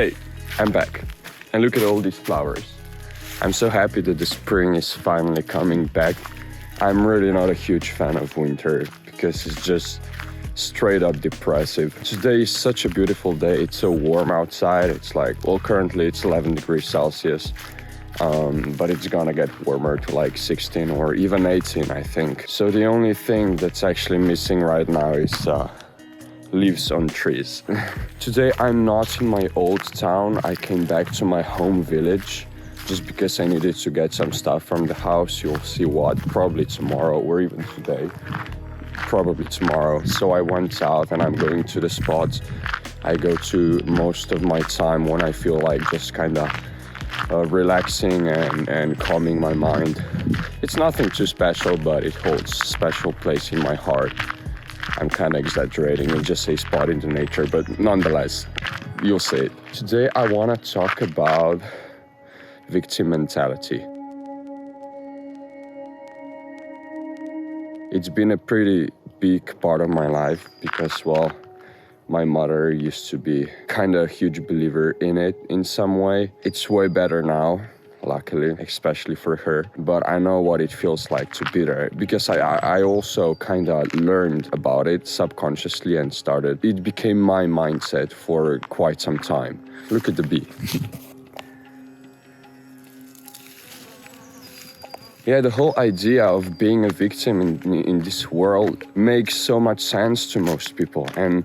Hey, I'm back. And look at all these flowers. I'm so happy that the spring is finally coming back. I'm really not a huge fan of winter because it's just straight up depressive. Today is such a beautiful day. It's so warm outside. It's like, well, currently it's 11 degrees Celsius. But it's gonna get warmer to like 16 or even 18, I think. So the only thing that's actually missing right now is leaves on trees. Today I'm not in my old town. I came back to my home village just because I needed to get some stuff from the house. You'll see what, probably tomorrow or even today. Probably tomorrow. So I went out and I'm going to the spots I go to most of my time when I feel like just kind of relaxing and calming my mind. It's nothing too special, but it holds a special place in my heart. I'm kind of exaggerating and just say spot in the nature, but nonetheless, you'll see it. Today I want to talk about victim mentality. It's been a pretty big part of my life because, well, my mother used to be kind of a huge believer in it in some way. It's way better now, luckily, especially for her. But I know what it feels like to be there because I also kind of learned about it subconsciously and it became my mindset for quite some time. Look at the bee. Yeah, the whole idea of being a victim in this world makes so much sense to most people. And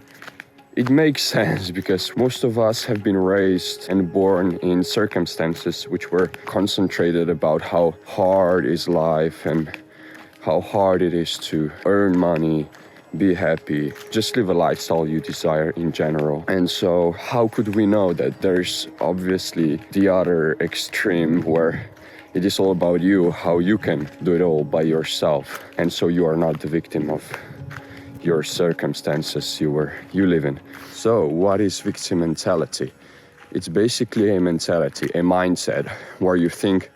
it makes sense because most of us have been raised and born in circumstances which were concentrated about how hard is life and how hard it is to earn money, be happy, just live a lifestyle you desire in general. And so how could we know that there's obviously the other extreme where it is all about you, how you can do it all by yourself. And so you are not the victim of your circumstances you live in. So what is victim mentality? It's basically a mentality, a mindset where you think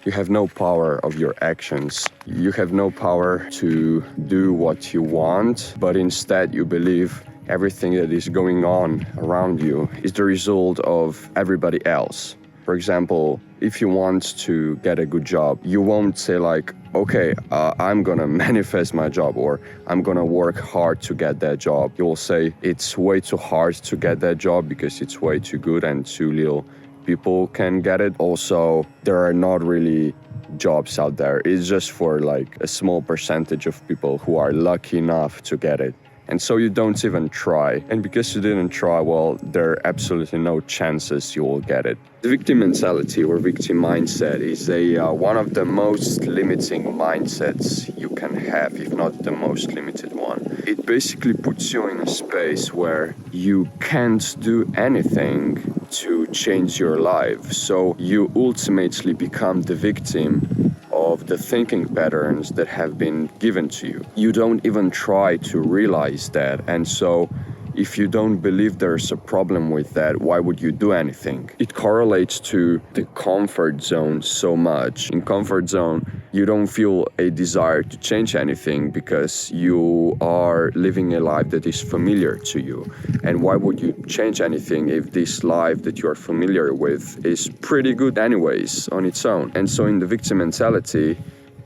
you have no power of your actions. You have no power to do what you want, but instead you believe everything that is going on around you is the result of everybody else. For example, if you want to get a good job, you won't say like, okay, I'm gonna manifest my job or I'm gonna work hard to get that job. You'll say it's way too hard to get that job because it's way too good and too little people can get it. Also, there are not really jobs out there. It's just for like a small percentage of people who are lucky enough to get it. And so you don't even try. And because you didn't try, well, there are absolutely no chances you will get it. The victim mentality or victim mindset is one of the most limiting mindsets you can have, if not the most limited one. It basically puts you in a space where you can't do anything to change your life. So you ultimately become the victim of the thinking patterns that have been given to you. You don't even try to realize that. And so if you don't believe there's a problem with that, why would you do anything? It correlates to the comfort zone so much. In comfort zone, you don't feel a desire to change anything because you are living a life that is familiar to you. And why would you change anything if this life that you're familiar with is pretty good anyways on its own? And so in the victim mentality,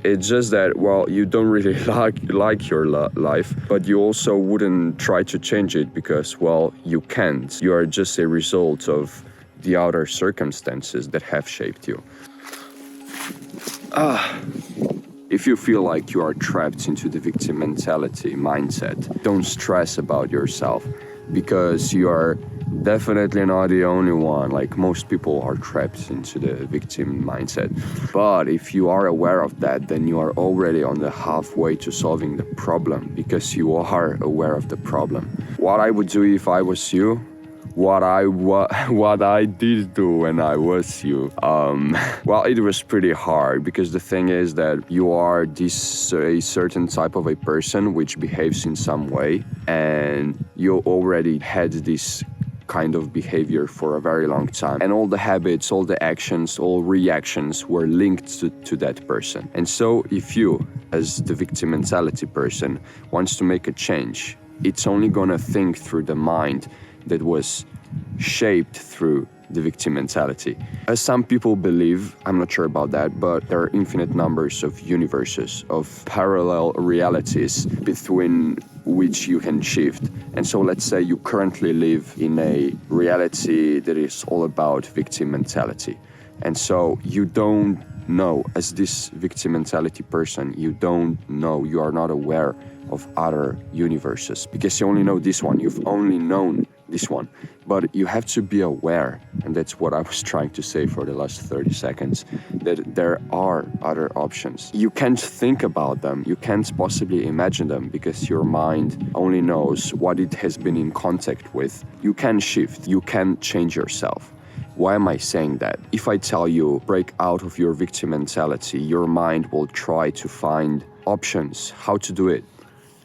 it's just that, well, you don't really like your life, but you also wouldn't try to change it because, well, you can't. You are just a result of the outer circumstances that have shaped you. If you feel like you are trapped into the victim mentality mindset, don't stress about yourself because you are definitely not the only one. Like, most people are trapped into the victim mindset. But if you are aware of that, then you are already on the halfway to solving the problem because you are aware of the problem. What I would do if I was you, what I did do when I was you, well, it was pretty hard because the thing is that you are a certain type of a person which behaves in some way, and you already had this kind of behavior for a very long time. And all the habits, all the actions, all reactions were linked to that person. And so if you, as the victim mentality person, wants to make a change, it's only gonna think through the mind that was shaped through the victim mentality. As some people believe, I'm not sure about that, but there are infinite numbers of universes, of parallel realities between which you can shift. And so let's say you currently live in a reality that is all about victim mentality. And so you don't know, as this victim mentality person, you don't know, you are not aware of other universes because you only know this one. You've only known this one. But you have to be aware, and that's what I was trying to say for the last 30 seconds, that there are other options. You can't think about them, you can't possibly imagine them because your mind only knows what it has been in contact with. You can shift, you can change yourself. Why am I saying that? If I tell you, break out of your victim mentality, your mind will try to find options, how to do it.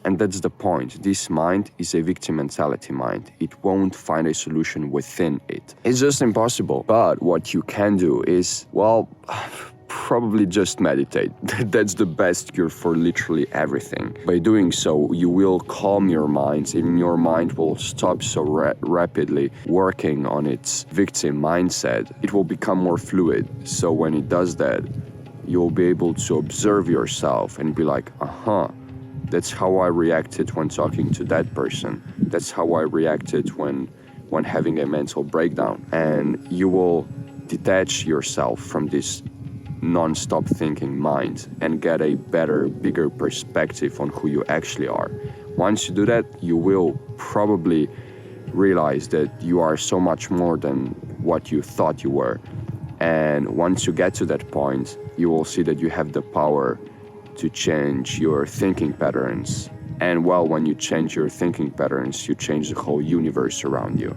And that's the point. This mind is a victim mentality mind. It won't find a solution within it. It's just impossible. But what you can do is, well, probably just meditate. That's the best cure for literally everything. By doing so, you will calm your mind, and your mind will stop so rapidly working on its victim mindset. It will become more fluid. So when it does that, you'll be able to observe yourself and be like, that's how I reacted when talking to that person. That's how I reacted when having a mental breakdown. And you will detach yourself from this non-stop thinking mind and get a better, bigger perspective on who you actually are. Once you do that, you will probably realize that you are so much more than what you thought you were. And once you get to that point, you will see that you have the power to change your thinking patterns. And well, when you change your thinking patterns, you change the whole universe around you.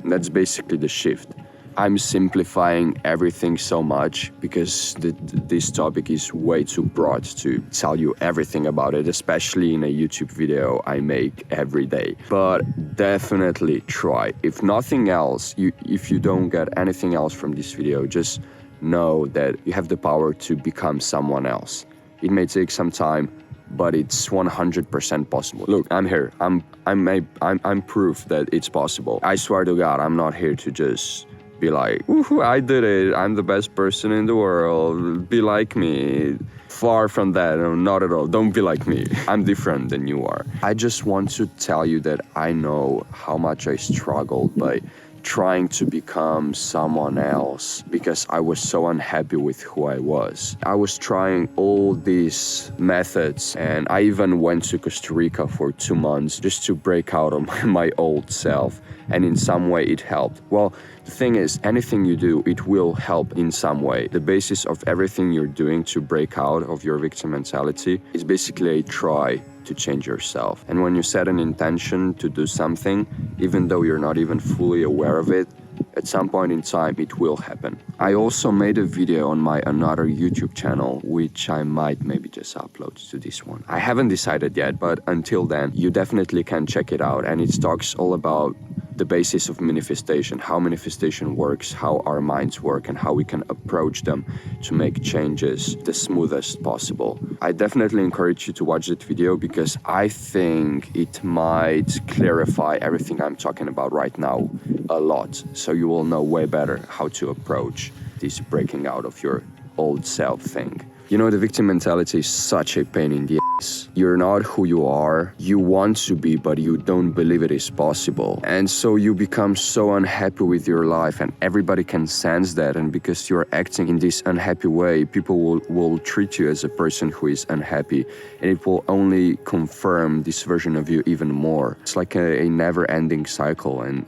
And that's basically the shift. I'm simplifying everything so much because this topic is way too broad to tell you everything about it, especially in a YouTube video I make every day. But definitely try. If nothing else, if you don't get anything else from this video, just know that you have the power to become someone else. It may take some time, but it's 100% possible. Look, I'm here. I'm proof that it's possible. I swear to God, I'm not here to just be like, "Woohoo, I did it. I'm the best person in the world. Be like me." Far from that, no, not at all. Don't be like me. I'm different than you are. I just want to tell you that I know how much I struggled by trying to become someone else because I was so unhappy with who I was. I was trying all these methods, and I even went to Costa Rica for 2 months just to break out of my old self, and in some way it helped. Well, the thing is, anything you do, it will help in some way. The basis of everything you're doing to break out of your victim mentality is basically a try to change yourself. And when you set an intention to do something, even though you're not even fully aware of it, at some point in time it will happen. I also made a video on my another YouTube channel, which I might maybe just upload to this one. I haven't decided yet, but until then, you definitely can check it out. And it talks all about the basis of manifestation, how manifestation works, how our minds work, and how we can approach them to make changes the smoothest possible. I definitely encourage you to watch that video because I think it might clarify everything I'm talking about right now a lot, so you will know way better how to approach this breaking out of your old self thing. You know, the victim mentality is such a pain in the ass. You're not who you are. You want to be, but you don't believe it is possible. And so you become so unhappy with your life, and everybody can sense that. And because you're acting in this unhappy way, people will treat you as a person who is unhappy. And it will only confirm this version of you even more. It's like a never-ending cycle, and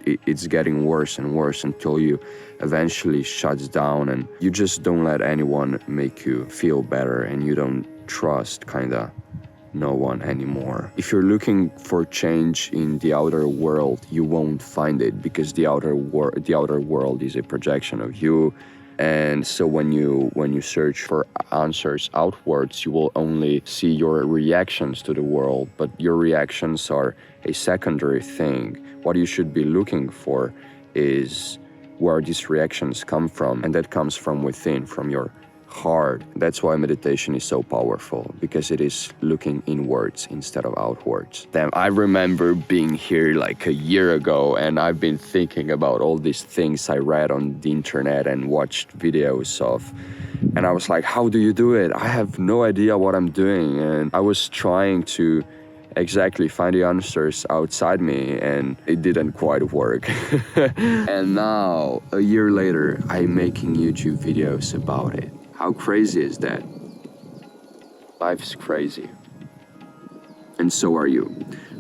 it's getting worse and worse until you eventually shuts down and you just don't let anyone make you feel better, and you don't trust kinda no one anymore. If you're looking for change in the outer world, you won't find it because the outer world is a projection of you. And so when you search for answers outwards, you will only see your reactions to the world, but your reactions are a secondary thing. What you should be looking for is where these reactions come from, and that comes from within, from your hard. That's why meditation is so powerful, because it is looking inwards instead of outwards. Damn, I remember being here like a year ago, and I've been thinking about all these things I read on the internet and watched videos of. And I was like, how do you do it? I have no idea what I'm doing. And I was trying to exactly find the answers outside me, and it didn't quite work. And now, a year later, I'm making YouTube videos about it. How crazy is that? Life's crazy. And so are you.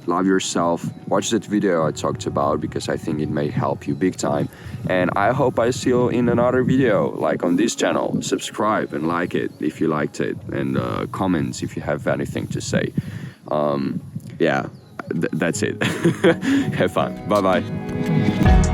Love yourself. Watch that video I talked about, because I think it may help you big time. And I hope I see you in another video, like on this channel. Subscribe and like it if you liked it, and comments if you have anything to say. Yeah, that's it. Have fun. Bye-bye.